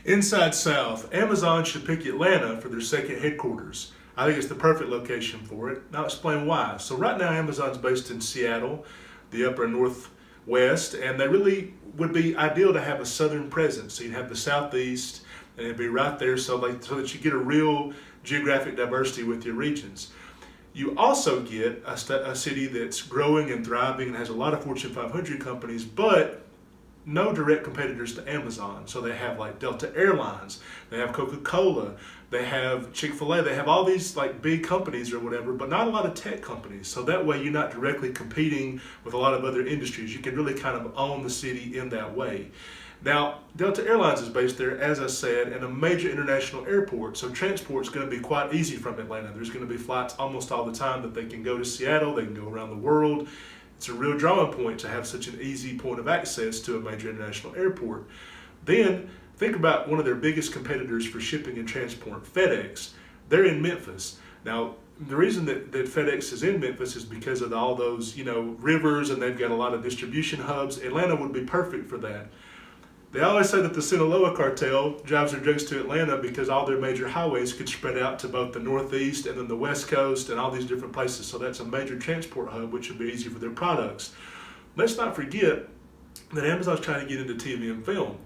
Inside South, Amazon should pick Atlanta for their second headquarters. I think it's the perfect location for it. Now I'll explain why. So right now Amazon's based in Seattle, the upper northwest, and they really would be ideal to have a southern presence. So you'd have the southeast, and it'd be right there so that you get a real geographic diversity with your regions. You also get a city that's growing and thriving and has a lot of Fortune 500 companies, but no direct competitors to Amazon. So they have like Delta Airlines, they have Coca-Cola, they have Chick-fil-A, they have all these like big companies or whatever, but not a lot of tech companies. So that way you're not directly competing with a lot of other industries. You can really kind of own the city in that way. Now, Delta Airlines is based there, as I said, in a major international airport, so transport's going to be quite easy from Atlanta. There's going to be flights almost all the time that they can go to Seattle, they can go around the world. It's a real drawing point to have such an easy point of access to a major international airport. Then, think about one of their biggest competitors for shipping and transport, FedEx. They're in Memphis. Now, the reason that FedEx is in Memphis is because of all those, rivers, and they've got a lot of distribution hubs. Atlanta would be perfect for that. They always say that the Sinaloa cartel drives their drugs to Atlanta because all their major highways could spread out to both the Northeast and then the West Coast and all these different places. So that's a major transport hub, which would be easy for their products. Let's not forget that Amazon's trying to get into TV and film.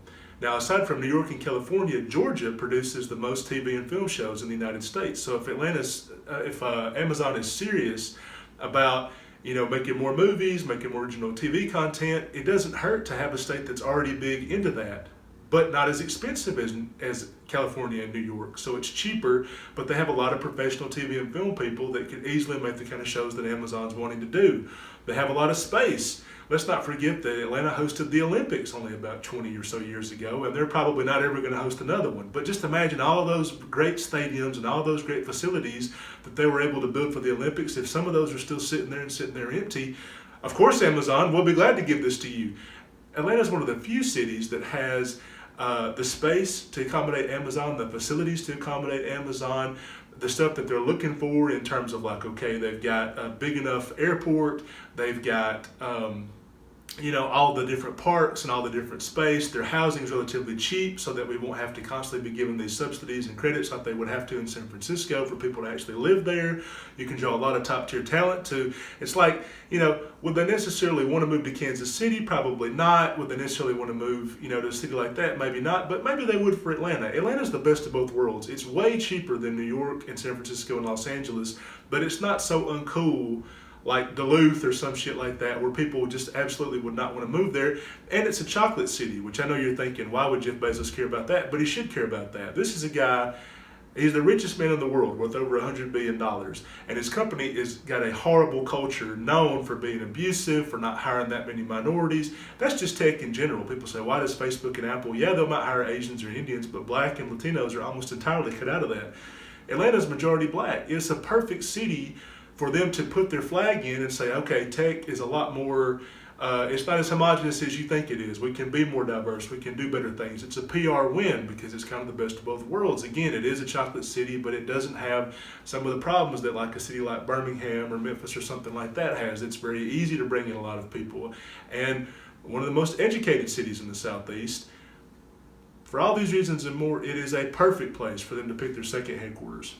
Now, aside from New York and California, Georgia produces the most TV and film shows in the United States. So if Amazon is serious about making more movies, making more original TV content, it doesn't hurt to have a state that's already big into that, but not as expensive as California and New York. So it's cheaper, but they have a lot of professional TV and film people that can easily make the kind of shows that Amazon's wanting to do. They have a lot of space. Let's not forget that Atlanta hosted the Olympics only about 20 or so years ago, and they're probably not ever going to host another one. But just imagine all of those great stadiums and all those great facilities that they were able to build for the Olympics. If some of those are still sitting there empty, of course, Amazon, we'll be glad to give this to you. Atlanta is one of the few cities that has the space to accommodate Amazon, the facilities to accommodate Amazon, the stuff that they're looking for in terms of they've got a big enough airport, they've got all the different parks and all the different space. Their housing is relatively cheap so that we won't have to constantly be giving these subsidies and credits like they would have to in San Francisco for people to actually live there. You can draw a lot of top tier talent to. It's would they necessarily want to move to Kansas City? Probably not. Would they necessarily want to move, to a city like that? Maybe not, but maybe they would for Atlanta. Atlanta's the best of both worlds. It's way cheaper than New York and San Francisco and Los Angeles, but it's not so uncool like Duluth or some shit like that, where people just absolutely would not want to move there. And it's a chocolate city, which I know you're thinking, why would Jeff Bezos care about that? But he should care about that. This is a guy, he's the richest man in the world, worth over $100 billion. And his company has got a horrible culture, known for being abusive, for not hiring that many minorities. That's just tech in general. People say, why does Facebook and Apple? Yeah, they might hire Asians or Indians, but black and Latinos are almost entirely cut out of that. Atlanta's majority black. It's a perfect city for them to put their flag in and say, okay, tech is a lot more, it's not as homogenous as you think it is. We can be more diverse. We can do better things. It's a PR win because it's kind of the best of both worlds. Again, it is a chocolate city, but it doesn't have some of the problems that like a city like Birmingham or Memphis or something like that has. It's very easy to bring in a lot of people. And one of the most educated cities in the Southeast. For all these reasons and more, it is a perfect place for them to pick their second headquarters.